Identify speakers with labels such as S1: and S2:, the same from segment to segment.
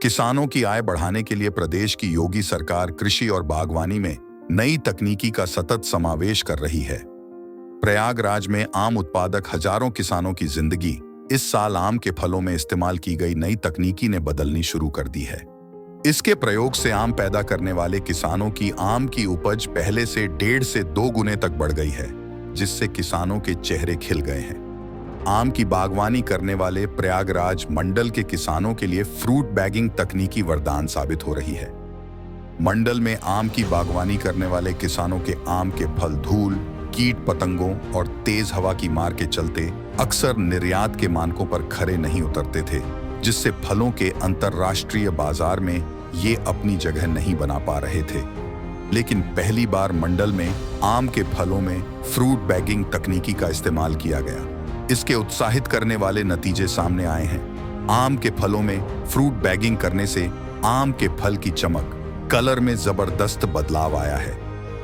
S1: किसानों की आय बढ़ाने के लिए प्रदेश की योगी सरकार कृषि और बागवानी में नई तकनीकी का सतत समावेश कर रही है। प्रयागराज में आम उत्पादक हजारों किसानों की जिंदगी इस साल आम के फलों में इस्तेमाल की गई नई तकनीकी ने बदलनी शुरू कर दी है। इसके प्रयोग से आम पैदा करने वाले किसानों की आम की उपज पहले से 1.5 से 2 गुने तक बढ़ गई है, जिससे किसानों के चेहरे खिल गए हैं। आम की बागवानी करने वाले प्रयागराज मंडल के किसानों के लिए फ्रूट बैगिंग तकनीकी वरदान साबित हो रही है। मंडल में आम की बागवानी करने वाले किसानों के आम के फल धूल, कीट पतंगों और तेज हवा की मार के चलते अक्सर निर्यात के मानकों पर खरे नहीं उतरते थे, जिससे फलों के अंतर्राष्ट्रीय बाजार में ये अपनी जगह नहीं बना पा रहे थे। लेकिन पहली बार मंडल में आम के फलों में फ्रूट बैगिंग तकनीकी का इस्तेमाल किया गया। इसके उत्साहित करने वाले नतीजे सामने आए हैं। आम के फलों में फ्रूट बैगिंग करने से आम के फल की चमक, कलर में जबरदस्त बदलाव आया है।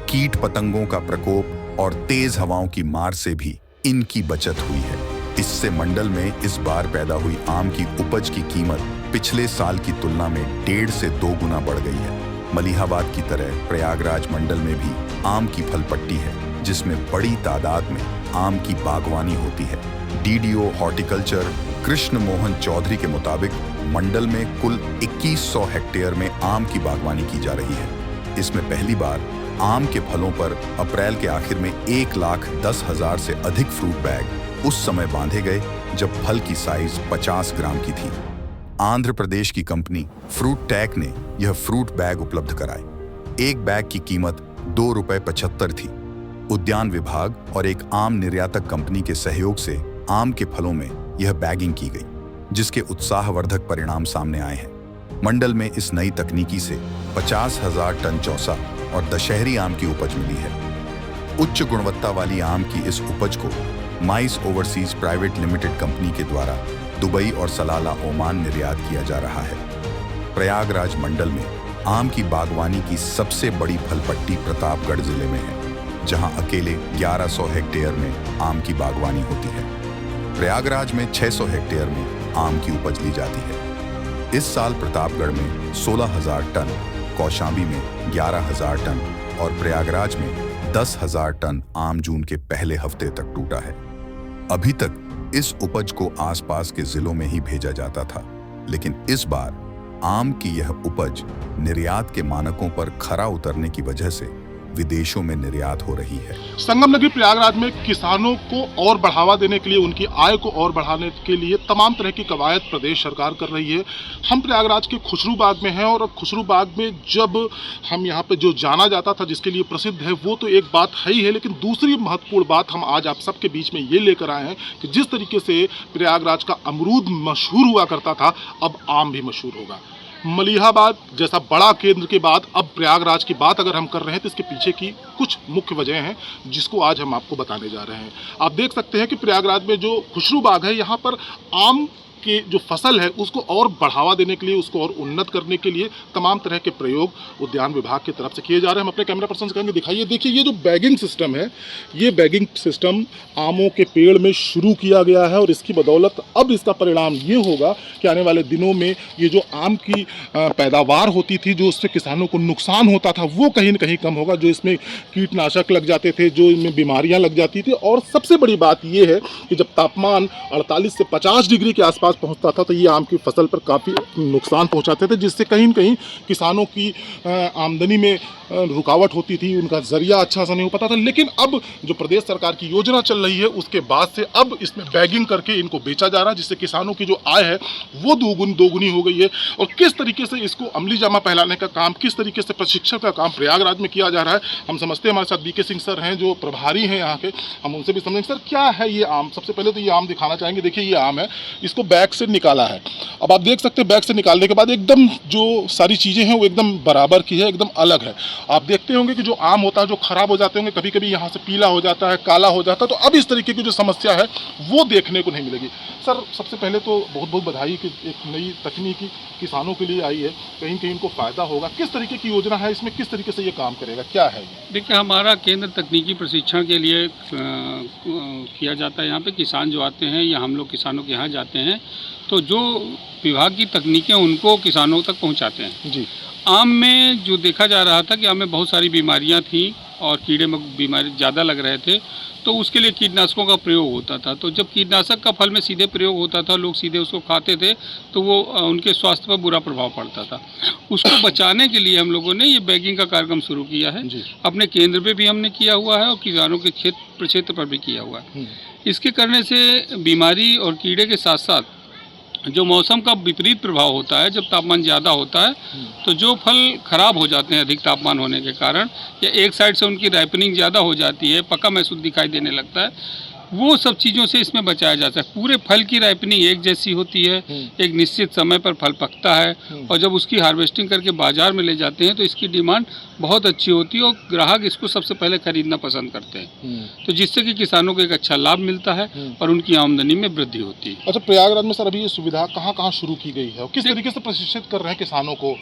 S1: कीट पतंगों का प्रकोप और तेज हवाओं की मार से भी इनकी बचत हुई है। इससे मंडल में इस बार पैदा हुई आम की उपज की कीमत पिछले साल की तुलना में 1.5 से 2 गुना बढ़ गई है। मलिहाबाद की तरह प्रयागराज मंडल में भी आम की फल पट्टी है, जिसमें बड़ी तादाद में आम की बागवानी होती है। डीडीओ हॉर्टिकल्चर कृष्ण मोहन चौधरी के मुताबिक मंडल में कुल 2100 हेक्टेयर में आम की बागवानी की जा रही है। इसमें पहली बार आम के फलों पर अप्रैल के आखिर में 1,10,000 से अधिक फ्रूट बैग उस समय बांधे गए जब फल की साइज 50 ग्राम की थी। आंध्र प्रदेश की कंपनी फ्रूट टैक ने यह फ्रूट बैग उपलब्ध कराए। एक बैग की कीमत ₹2.75 थी। उद्यान विभाग और एक आम निर्यातक कंपनी के सहयोग से आम के फलों में यह बैगिंग की गई, जिसके उत्साहवर्धक परिणाम सामने आए हैं। मंडल में इस नई तकनीकी से 50,000 टन चौसा और दशहरी आम की उपज मिली है। उच्च गुणवत्ता वाली आम की इस उपज को माइस ओवरसीज प्राइवेट लिमिटेड कंपनी के द्वारा दुबई और सलाला ओमान निर्यात किया जा रहा है। प्रयागराज मंडल में आम की बागवानी की सबसे बड़ी फलपट्टी प्रतापगढ़ जिले में है, जहां अकेले 1100 हेक्टेयर में आम की बागवानी होती है। प्रयागराज में 600 हेक्टेयर में आम की उपज ली जाती है। इस साल प्रतापगढ़ में 16,000 टन, कौशाम्बी में 11,000 टन और प्रयागराज में 10,000 टन आम जून के पहले हफ्ते तक टूटा है। अभी तक इस उपज को आसपास के जिलों में ही भेजा जाता था, लेकिन इस बार आम की यह उपज निर्यात के मानकों पर खरा उतरने की वजह से विदेशों में निर्यात हो रही है।
S2: संगम नगरी प्रयागराज में किसानों को और बढ़ावा देने के लिए, उनकी आय को और बढ़ाने के लिए तमाम तरह की कवायद प्रदेश सरकार कर रही है। हम प्रयागराज के खुसरू बाग में हैं और खुसरू बाग में जब हम यहाँ पे जो जाना जाता था, जिसके लिए प्रसिद्ध है, वो तो एक बात है ही है, लेकिन दूसरी महत्वपूर्ण बात हम आज आप सबके बीच में ये लेकर आए हैं कि जिस तरीके से प्रयागराज का अमरूद मशहूर हुआ करता था, अब आम भी मशहूर होगा। मलिहाबाद जैसा बड़ा केंद्र के बाद अब प्रयागराज की बात अगर हम कर रहे हैं तो इसके पीछे की कुछ मुख्य वजह हैं, जिसको आज हम आपको बताने जा रहे हैं। आप देख सकते हैं कि प्रयागराज में जो खुसरू बाग है, यहाँ पर आम की जो फसल है उसको और बढ़ावा देने के लिए, उसको और उन्नत करने के लिए तमाम तरह के प्रयोग उद्यान विभाग की तरफ से किए जा रहे हैं। हम अपने कैमरा पर्सन से कहेंगे, दिखाइए। देखिए, ये जो बैगिंग सिस्टम है, ये बैगिंग सिस्टम आमों के पेड़ में शुरू किया गया है और इसकी बदौलत अब इसका परिणाम ये होगा कि आने वाले दिनों में ये जो आम की पैदावार होती थी, जो उससे किसानों को नुकसान होता था, वो कहीं ना कहीं कम होगा। जो इसमें कीटनाशक लग जाते थे, जो इनमें बीमारियाँ लग जाती थी, और सबसे बड़ी बात ये है कि जब तापमान 48 से 50 डिग्री के आसपास पहुंचता था तो ये आम की फसल पर काफ़ी नुकसान पहुंचाते थे, जिससे कहीं न कहीं किसानों की आमदनी में रुकावट होती थी, उनका जरिया अच्छा सा नहीं हो पाता था। लेकिन अब जो प्रदेश सरकार की योजना चल रही है, उसके बाद से अब इसमें बैगिंग करके इनको बेचा जा रहा है, जिससे किसानों की जो आय है वो दोगुनी हो गई है। और किस तरीके से इसको अमली जामा पहलाने का काम, किस तरीके से प्रशिक्षण का काम प्रयागराज में किया जा रहा है, हम समझते हैं। हमारे साथ बीके सिंह सर हैं, जो प्रभारी हैं यहाँ के, हम उनसे भी समझेंगे। सर, क्या है ये आम? सबसे पहले तो ये आम दिखाना चाहेंगे। देखिए, ये आम है, इसको बैग से निकाला है। अब आप देख सकते हैं, बैग से निकालने के बाद एकदम जो सारी चीज़ें हैं वो एकदम बराबर की है, एकदम अलग है। आप देखते होंगे कि जो आम होता है, जो खराब हो जाते होंगे, कभी कभी यहाँ से पीला हो जाता है, काला हो जाता है, तो अब इस तरीके की जो समस्या है वो देखने को नहीं मिलेगी। सर, सबसे पहले तो बहुत बहुत बधाई कि एक नई तकनीकी किसानों के लिए आई है, कहीं कहीं इनको फ़ायदा होगा। किस तरीके की योजना है इसमें, किस तरीके से ये काम करेगा, क्या है?
S3: देखिए, हमारा केंद्र तकनीकी प्रशिक्षण के लिए किया जाता है। यहाँ पे किसान जो आते हैं या हम लोग किसानों के यहाँ जाते हैं तो जो विभाग की तकनीकें उनको किसानों तक पहुंचाते हैं।
S2: जी।
S3: आम में जो देखा जा रहा था कि आम में बहुत सारी बीमारियां थी और कीड़े बीमारी ज़्यादा लग रहे थे, तो उसके लिए कीटनाशकों का प्रयोग होता था। तो जब कीटनाशक का फल में सीधे प्रयोग होता था, लोग सीधे उसको खाते थे, तो वो उनके स्वास्थ्य पर बुरा प्रभाव पड़ता था। उसको बचाने के लिए हम लोगों ने ये बैगिंग का कार्यक्रम शुरू किया है। अपने केंद्र पे भी हमने किया हुआ है और किसानों के क्षेत्र पर भी किया हुआ है। इसके करने से बीमारी और कीड़े के साथ साथ जो मौसम का विपरीत प्रभाव होता है, जब तापमान ज़्यादा होता है तो जो फल खराब हो जाते हैं अधिक तापमान होने के कारण, या एक साइड से उनकी राइपनिंग ज़्यादा हो जाती है, पका महसूस दिखाई देने लगता है, वो सब चीज़ों से इसमें बचाया जा सकता है। पूरे फल की राइपनिंग एक जैसी होती है, एक निश्चित समय पर फल पकता है और जब उसकी हार्वेस्टिंग करके बाज़ार में ले जाते हैं तो इसकी डिमांड बहुत अच्छी होती है और ग्राहक इसको सबसे पहले खरीदना पसंद करते हैं। तो जिससे कि किसानों को एक अच्छा लाभ मिलता है और उनकी आमदनी में वृद्धि होती है।
S2: अच्छा, प्रयागराज में सर अभी ये सुविधा कहाँ कहाँ शुरू की गई है और किस तरीके से प्रशिक्षित कर रहे हैं किसानों को?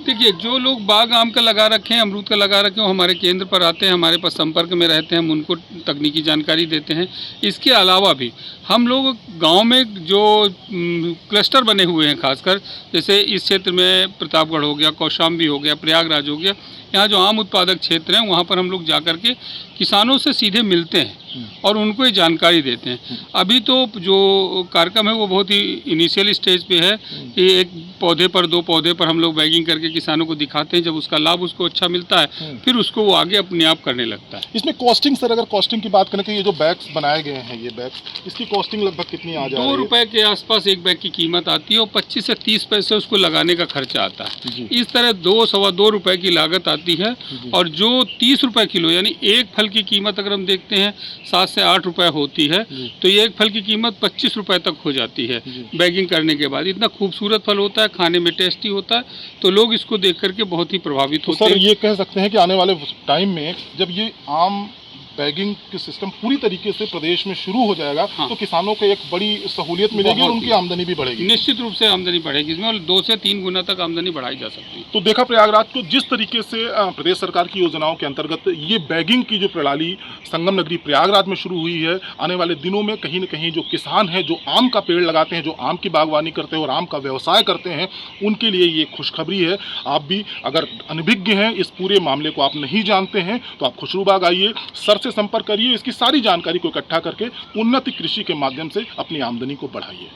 S3: देखिए, जो लोग बाग आम का लगा रखे हैं, अमरूद का लगा रखे हैं, वो हमारे केंद्र पर आते हैं, हमारे पास संपर्क में रहते हैं, हम उनको तकनीकी जानकारी देते हैं। इसके अलावा भी हम लोग गांव में जो क्लस्टर बने हुए हैं, खासकर जैसे इस क्षेत्र में प्रतापगढ़ हो गया, कौशाम्बी हो गया, प्रयागराज हो गया, यहाँ जो आम उत्पादक क्षेत्र हैं वहाँ पर हम लोग जा कर के किसानों से सीधे मिलते हैं और उनको ये जानकारी देते हैं। अभी तो जो कार्यक्रम है वो बहुत ही इनिशियल स्टेज पे है कि एक पौधे पर, 2 पौधे पर हम लोग बैगिंग करके किसानों को दिखाते हैं। जब उसका लाभ उसको अच्छा मिलता है फिर उसको वो आगे अपने आप करने लगता है।
S2: इसमें कॉस्टिंग सर, अगर कॉस्टिंग की बात करें कि ये जो बैग्स बनाए गए हैं, ये बैग्स, इसकी कॉस्टिंग लगभग कितनी आ जाएगी?
S3: 2 रुपये के आसपास एक बैग की कीमत आती है और 25 से 30 पैसे उसको लगाने का खर्चा आता है। इस तरह 2 सवा 2 रुपये की लागत आती है और जो 30 रुपये किलो, यानी एक फल की कीमत अगर हम देखते हैं 7 से 8 रुपए होती है, तो ये एक फल की कीमत 25 रुपए तक हो जाती है बैगिंग करने के बाद। इतना खूबसूरत फल होता है, खाने में टेस्टी होता है, तो लोग इसको देख करके बहुत ही प्रभावित होते हैं।
S2: सर, ये कह सकते हैं कि आने वाले टाइम में जब ये आम बैगिंग के सिस्टम पूरी तरीके से प्रदेश में शुरू हो जाएगा, तो किसानों को एक बड़ी सहूलियत मिलेगी और उनकी आमदनी भी बढ़ेगी।
S3: निश्चित रूप से आमदनी बढ़ेगी इसमें, और 2 से 3 गुना तक आमदनी बढ़ाई जा सकती है।
S2: तो देखा प्रयागराज को जिस तरीके से प्रदेश सरकार की योजनाओं के अंतर्गत ये बैगिंग की जो प्रणाली संगम नगरी प्रयागराज में शुरू हुई है, आने वाले दिनों में कहीं न कहीं जो किसान हैं, जो आम का पेड़ लगाते हैं, जो आम की बागवानी करते हैं और आम का व्यवसाय करते हैं, उनके लिए ये खुशखबरी है। आप भी अगर अनभिज्ञ हैं, इस पूरे मामले को आप नहीं जानते हैं, तो आप खुशरूबाग आइए, सर से संपर्क करिए, इसकी सारी जानकारी को इकट्ठा करके उन्नत कृषि के माध्यम से अपनी आमदनी को बढ़ाइए।